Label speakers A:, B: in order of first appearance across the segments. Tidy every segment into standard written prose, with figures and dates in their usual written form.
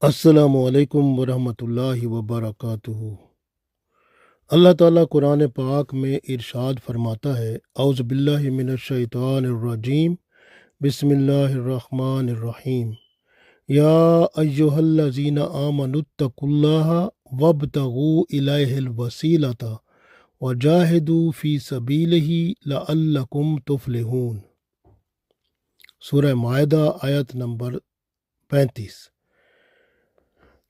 A: السلام علیکم ورحمۃ اللہ وبرکاتہ۔ اللہ تعالیٰ قرآن پاک میں ارشاد فرماتا ہے، اعوذ باللہ من الشیطان الرجیم، بسم اللہ الرحمن الرحیم، یا ایہا الذین آمنوا اتقوا اللہ وابتغوا الیہ الوسیلۃ وجاہدوا فی سبیلہ لعلکم تفلحون۔ سورہ مائدہ آیت نمبر 35۔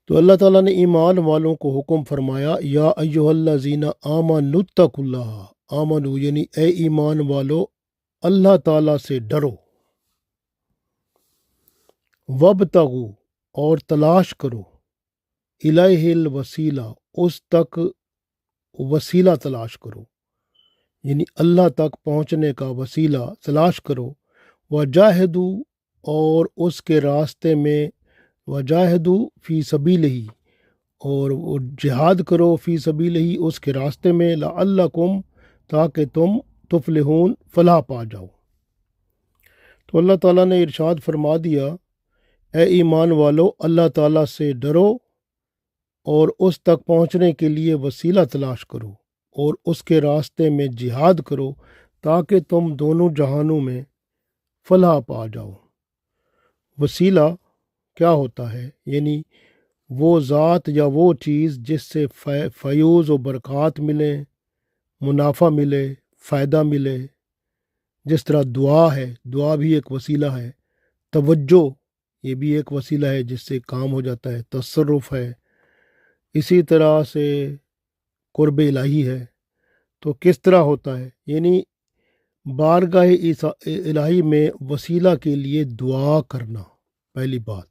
A: تو اللہ تعالیٰ نے ایمان والوں کو حکم فرمایا، یا ایہا الذین آمنوا اتقوا اللہ، آمنو یعنی اے ایمان والو اللہ تعالیٰ سے ڈرو، وابتغوا اور تلاش کرو، الیہ الوسیلہ اس تک وسیلہ تلاش کرو، یعنی اللہ تک پہنچنے کا وسیلہ تلاش کرو، وجاہدوا اور اس کے راستے میں، وجاہدوا فی سبیلہ اور جہاد کرو، فی سبیلہ اس کے راستے میں، لعلکم تاکہ تم تفلحون فلاح پا جاؤ۔ تو اللہ تعالیٰ نے ارشاد فرما دیا، اے ایمان والو اللہ تعالیٰ سے ڈرو اور اس تک پہنچنے کے لیے وسیلہ تلاش کرو اور اس کے راستے میں جہاد کرو تاکہ تم دونوں جہانوں میں فلاح پا جاؤ۔ وسیلہ کیا ہوتا ہے؟ یعنی وہ ذات یا وہ چیز جس سے فیوز و برکات ملے، منافع ملے، فائدہ ملے، جس طرح دعا ہے، دعا بھی ایک وسیلہ ہے، توجہ یہ بھی ایک وسیلہ ہے جس سے کام ہو جاتا ہے، تصرف ہے، اسی طرح سے قرب الہی ہے۔ تو کس طرح ہوتا ہے؟ یعنی بارگاہ الہی میں وسیلہ کے لیے دعا کرنا، پہلی بات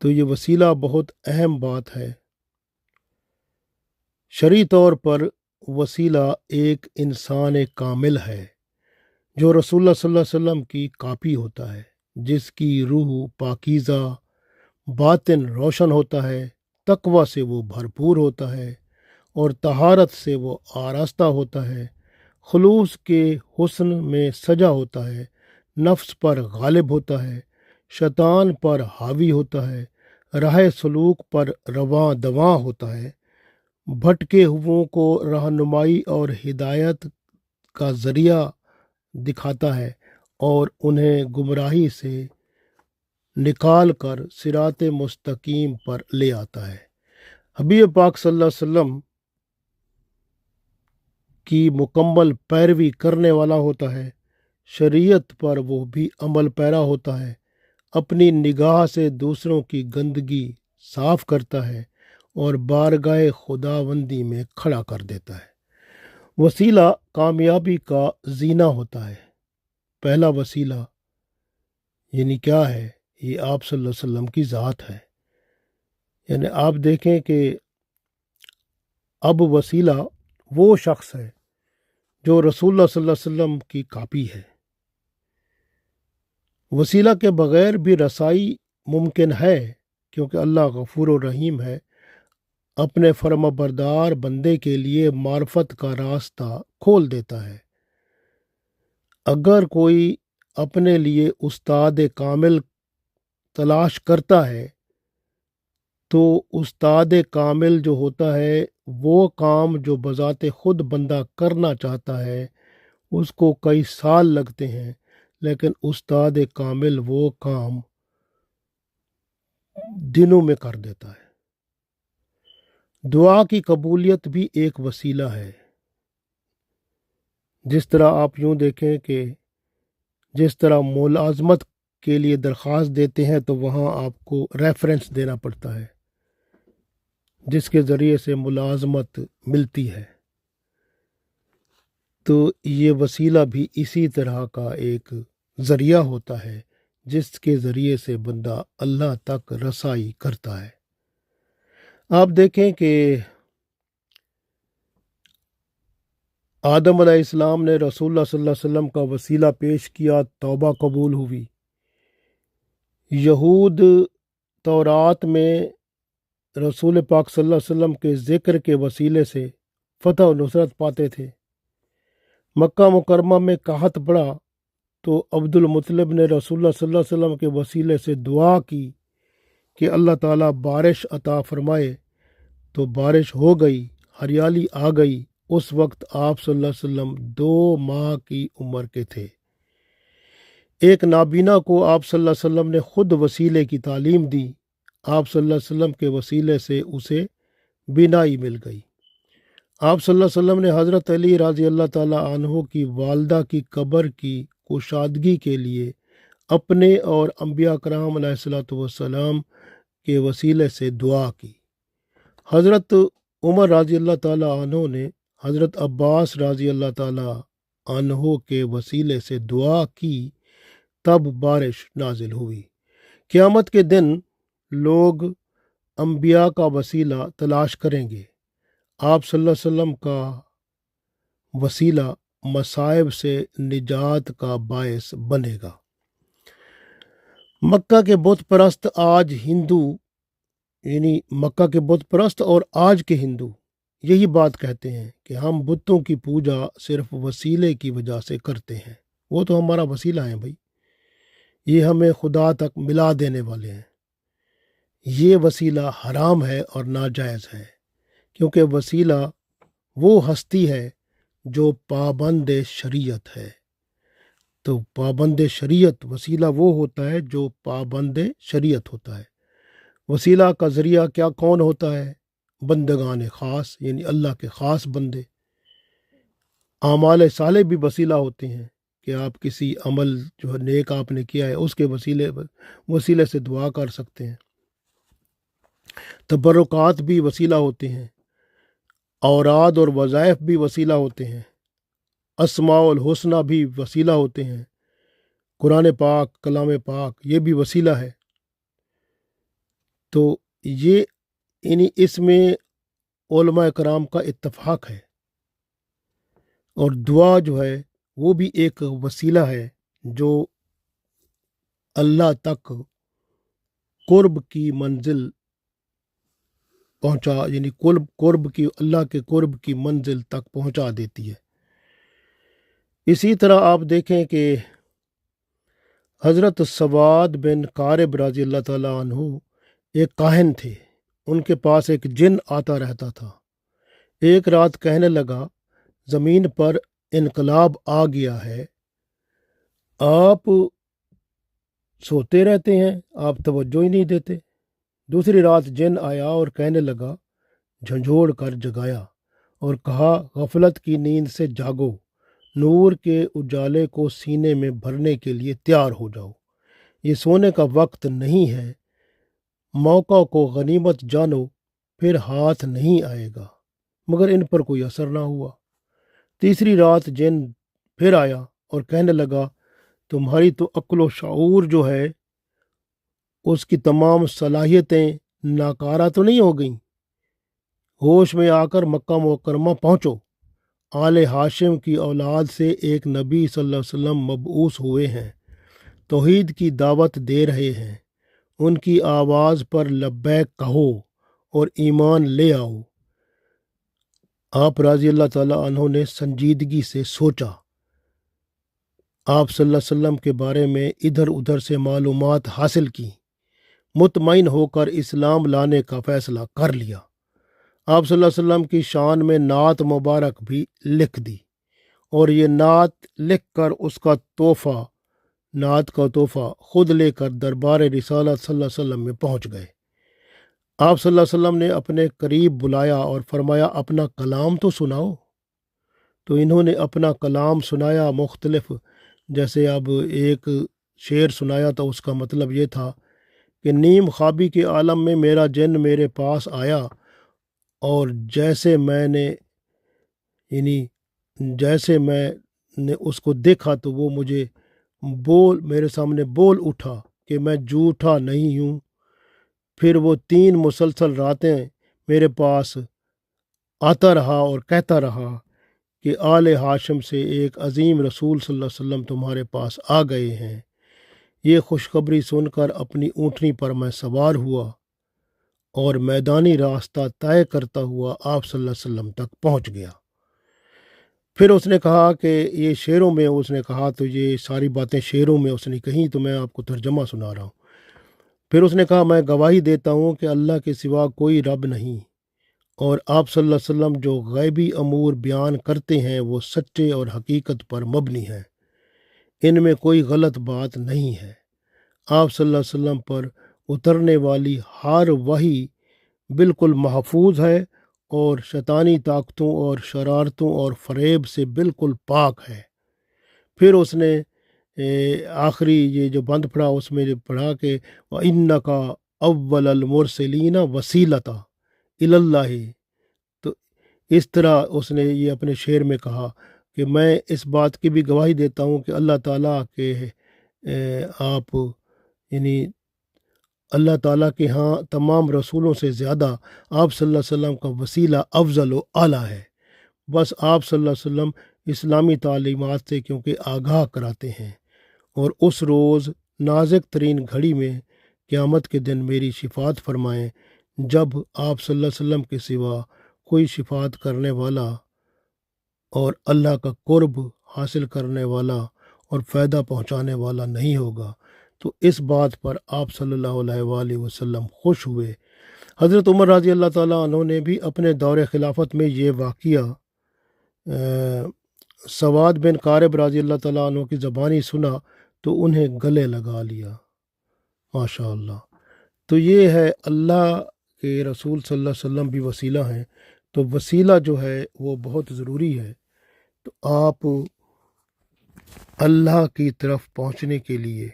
A: تو یہ وسیلہ بہت اہم بات ہے۔ شرعی طور پر وسیلہ ایک انسان کامل ہے جو رسول اللہ صلی اللہ علیہ وسلم کی کاپی ہوتا ہے، جس کی روح پاکیزہ، باطن روشن ہوتا ہے، تقوی سے وہ بھرپور ہوتا ہے اور طہارت سے وہ آراستہ ہوتا ہے، خلوص کے حسن میں سجا ہوتا ہے، نفس پر غالب ہوتا ہے، شیطان پر حاوی ہوتا ہے، راہ سلوک پر رواں دواں ہوتا ہے، بھٹکے ہوئوں کو رہنمائی اور ہدایت کا ذریعہ دکھاتا ہے اور انہیں گمراہی سے نکال کر صراط مستقیم پر لے آتا ہے۔ حبیب پاک صلی اللہ علیہ وسلم کی مکمل پیروی کرنے والا ہوتا ہے، شریعت پر وہ بھی عمل پیرا ہوتا ہے، اپنی نگاہ سے دوسروں کی گندگی صاف کرتا ہے اور بارگاہ خداوندی میں کھڑا کر دیتا ہے۔ وسیلہ کامیابی کا زینہ ہوتا ہے۔ پہلا وسیلہ یعنی کیا ہے؟ یہ آپ صلی اللہ علیہ وسلم کی ذات ہے۔ یعنی آپ دیکھیں کہ اب وسیلہ وہ شخص ہے جو رسول اللہ صلی اللہ علیہ وسلم کی کاپی ہے۔ وسیلہ کے بغیر بھی رسائی ممکن ہے کیونکہ اللہ غفور و رحیم ہے، اپنے فرما بردار بندے کے لیے معرفت کا راستہ کھول دیتا ہے۔ اگر کوئی اپنے لیے استاد کامل تلاش کرتا ہے تو استاد کامل جو ہوتا ہے، وہ کام جو بذات خود بندہ کرنا چاہتا ہے اس کو کئی سال لگتے ہیں، لیکن استاد کامل وہ کام دنوں میں کر دیتا ہے۔ دعا کی قبولیت بھی ایک وسیلہ ہے۔ جس طرح آپ یوں دیکھیں کہ جس طرح ملازمت کے لیے درخواست دیتے ہیں تو وہاں آپ کو ریفرنس دینا پڑتا ہے جس کے ذریعے سے ملازمت ملتی ہے، تو یہ وسیلہ بھی اسی طرح کا ایک ذریعہ ہوتا ہے جس کے ذریعے سے بندہ اللہ تک رسائی کرتا ہے۔ آپ دیکھیں کہ آدم علیہ السلام نے رسول اللہ صلی اللہ علیہ وسلم کا وسیلہ پیش کیا، توبہ قبول ہوئی۔ یہود تورات میں رسول پاک صلی اللہ علیہ وسلم کے ذکر کے وسیلے سے فتح و نصرت پاتے تھے۔ مکہ مکرمہ میں قحط پڑا تو عبد المطلب نے رسول اللہ صلی اللہ علیہ وسلم کے وسیلے سے دعا کی کہ اللہ تعالیٰ بارش عطا فرمائے، تو بارش ہو گئی، ہریالی آ گئی۔ اس وقت آپ صلی اللہ علیہ وسلم 2 ماہ کی عمر کے تھے۔ ایک نابینا کو آپ صلی اللہ علیہ وسلم نے خود وسیلے کی تعلیم دی۔ آپ صلی اللہ علیہ وسلم کے وسیلے سے اسے بینائی مل گئی۔ آپ صلی اللہ علیہ وسلم نے حضرت علی رضی اللہ تعالیٰ عنہ کی والدہ کی قبر کی کشادگی کے لیے اپنے اور انبیاء کرام علیہ الصلوۃ والسلام کے وسیلے سے دعا کی۔ حضرت عمر رضی اللہ تعالیٰ عنہ نے حضرت عباس رضی اللہ تعالیٰ عنہ کے وسیلے سے دعا کی، تب بارش نازل ہوئی۔ قیامت کے دن لوگ انبیاء کا وسیلہ تلاش کریں گے۔ آپ صلی اللہ علیہ وسلم کا وسیلہ مصائب سے نجات کا باعث بنے گا۔ مکہ کے بت پرست آج ہندو، یعنی مکہ کے بت پرست اور آج کے ہندو یہی بات کہتے ہیں کہ ہم بتوں کی پوجا صرف وسیلے کی وجہ سے کرتے ہیں۔ وہ تو ہمارا وسیلہ ہے بھائی، یہ ہمیں خدا تک ملا دینے والے ہیں۔ یہ وسیلہ حرام ہے اور ناجائز ہے، کیونکہ وسیلہ وہ ہستی ہے جو پابند شریعت ہے۔ تو پابند شریعت وسیلہ وہ ہوتا ہے جو پابند شریعت ہوتا ہے۔ وسیلہ کا ذریعہ کون ہوتا ہے؟ بندگان خاص، یعنی اللہ کے خاص بندے۔ اعمال صالح بھی وسیلہ ہوتے ہیں کہ آپ کسی عمل جو نیک آپ نے کیا ہے اس کے وسیلے سے دعا کر سکتے ہیں۔ تبرکات بھی وسیلہ ہوتے ہیں، اوراد اور وظائف بھی وسیلہ ہوتے ہیں، اسماء الحسنہ بھی وسیلہ ہوتے ہیں، قرآن پاک، کلام پاک، یہ بھی وسیلہ ہے۔ تو یہ اس میں علماء کرام کا اتفاق ہے۔ اور دعا جو ہے وہ بھی ایک وسیلہ ہے جو اللہ تک قرب کی منزل پہنچا، یعنی اللہ کے قرب کی منزل تک پہنچا دیتی ہے۔ اسی طرح آپ دیکھیں کہ حضرت سواد بن قارب رضی اللہ تعالیٰ عنہ ایک کاہن تھے۔ ان کے پاس ایک جن آتا رہتا تھا۔ ایک رات کہنے لگا، زمین پر انقلاب آ گیا ہے، آپ سوتے رہتے ہیں، آپ توجہ ہی نہیں دیتے۔ دوسری رات جن آیا اور کہنے لگا، جھنجھوڑ کر جگایا اور کہا، غفلت کی نیند سے جاگو، نور کے اجالے کو سینے میں بھرنے کے لیے تیار ہو جاؤ، یہ سونے کا وقت نہیں ہے، موقع کو غنیمت جانو، پھر ہاتھ نہیں آئے گا۔ مگر ان پر کوئی اثر نہ ہوا۔ تیسری رات جن پھر آیا اور کہنے لگا، تمہاری تو عقل و شعور جو ہے اس کی تمام صلاحیتیں ناکارہ تو نہیں ہو گئیں؟ ہوش میں آ کر مکہ مکرمہ پہنچو، آل ہاشم کی اولاد سے ایک نبی صلی اللہ علیہ وسلم مبعوث ہوئے ہیں، توحید کی دعوت دے رہے ہیں، ان کی آواز پر لبیک کہو اور ایمان لے آؤ۔ آپ رضی اللہ تعالیٰ عنہ نے سنجیدگی سے سوچا، آپ صلی اللہ علیہ وسلم کے بارے میں ادھر ادھر سے معلومات حاصل کی، مطمئن ہو کر اسلام لانے کا فیصلہ کر لیا۔ آپ صلی اللہ علیہ وسلم کی شان میں نعت مبارک بھی لکھ دی، اور یہ نعت لکھ کر اس کا تحفہ، نعت کا تحفہ خود لے کر دربار رسالت صلی اللہ علیہ وسلم میں پہنچ گئے۔ آپ صلی اللہ علیہ وسلم نے اپنے قریب بلایا اور فرمایا، اپنا کلام تو سناؤ۔ تو انہوں نے اپنا کلام سنایا، مختلف، جیسے اب ایک شعر سنایا تو اس کا مطلب یہ تھا کہ نیم خوابی کے عالم میں میرا جن میرے پاس آیا، اور جیسے میں نے اس کو دیکھا تو وہ مجھے میرے سامنے بول اٹھا کہ میں جھوٹا نہیں ہوں۔ پھر وہ 3 مسلسل راتیں میرے پاس آتا رہا اور کہتا رہا کہ آل ہاشم سے ایک عظیم رسول صلی اللہ علیہ وسلم تمہارے پاس آ گئے ہیں۔ یہ خوشخبری سن کر اپنی اونٹنی پر میں سوار ہوا اور میدانی راستہ طے کرتا ہوا آپ صلی اللہ علیہ وسلم تک پہنچ گیا۔ پھر اس نے کہا کہ یہ شعروں میں اس نے کہا، تو یہ ساری باتیں شعروں میں اس نے کہیں، تو میں آپ کو ترجمہ سنا رہا ہوں۔ پھر اس نے کہا میں گواہی دیتا ہوں کہ اللہ کے سوا کوئی رب نہیں، اور آپ صلی اللہ علیہ وسلم جو غیبی امور بیان کرتے ہیں وہ سچے اور حقیقت پر مبنی ہیں، ان میں کوئی غلط بات نہیں ہے۔ آپ صلی اللہ علیہ وسلم پر اترنے والی ہر وحی بالکل محفوظ ہے اور شیطانی طاقتوں اور شرارتوں اور فریب سے بالکل پاک ہے۔ پھر اس نے آخری یہ جو بند پڑھا اس میں جو پڑھا کہ وَإِنَّكَ أَوَّلَ الْمُرْسَلِينَ وَسِيلَةً إِلَى اللَّهِ، تو اس طرح اس نے یہ اپنے شعر میں کہا کہ میں اس بات کی بھی گواہی دیتا ہوں کہ اللہ تعالیٰ کے آپ یعنی اللہ تعالیٰ کے ہاں تمام رسولوں سے زیادہ آپ صلی اللہ علیہ وسلم کا وسیلہ افضل و اعلیٰ ہے۔ بس آپ صلی اللہ علیہ وسلم اسلامی تعلیمات سے کیونکہ آگاہ کراتے ہیں، اور اس روز نازک ترین گھڑی میں قیامت کے دن میری شفاعت فرمائیں، جب آپ صلی اللہ علیہ وسلم کے سوا کوئی شفاعت کرنے والا اور اللہ کا قرب حاصل کرنے والا اور فائدہ پہنچانے والا نہیں ہوگا۔ تو اس بات پر آپ صلی اللہ علیہ وآلہ وسلم خوش ہوئے۔ حضرت عمر رضی اللہ تعالیٰ عنہ نے بھی اپنے دور خلافت میں یہ واقعہ سواد بن قارب رضی اللہ تعالیٰ عنہ کی زبانی سنا تو انہیں گلے لگا لیا۔ ماشاء اللہ۔ تو یہ ہے اللہ کے رسول صلی اللہ علیہ وسلم بھی وسیلہ ہیں، تو وسیلہ جو ہے وہ بہت ضروری ہے۔ تو آپ اللہ کی طرف پہنچنے کے لیے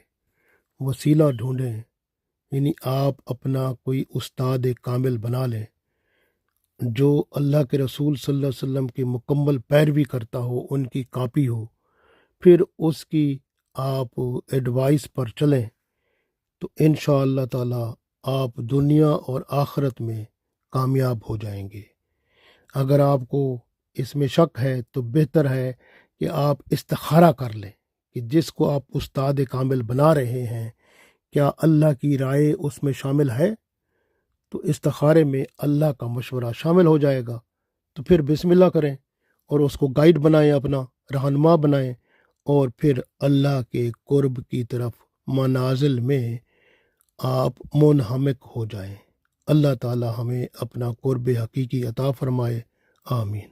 A: وسیلہ ڈھونڈیں، یعنی آپ اپنا کوئی استاد کامل بنا لیں جو اللہ کے رسول صلی اللہ علیہ وسلم کی مکمل پیروی کرتا ہو، ان کی کاپی ہو، پھر اس کی آپ ایڈوائس پر چلیں تو انشاءاللہ تعالی آپ دنیا اور آخرت میں کامیاب ہو جائیں گے۔ اگر آپ کو اس میں شک ہے تو بہتر ہے کہ آپ استخارہ کر لیں کہ جس کو آپ استاد کامل بنا رہے ہیں کیا اللہ کی رائے اس میں شامل ہے، تو استخارے میں اللہ کا مشورہ شامل ہو جائے گا۔ تو پھر بسم اللہ کریں اور اس کو گائیڈ بنائیں، اپنا رہنما بنائیں، اور پھر اللہ کے قرب کی طرف منازل میں آپ منہمک ہو جائیں۔ اللہ تعالی ہمیں اپنا قرب حقیقی عطا فرمائے، آمین۔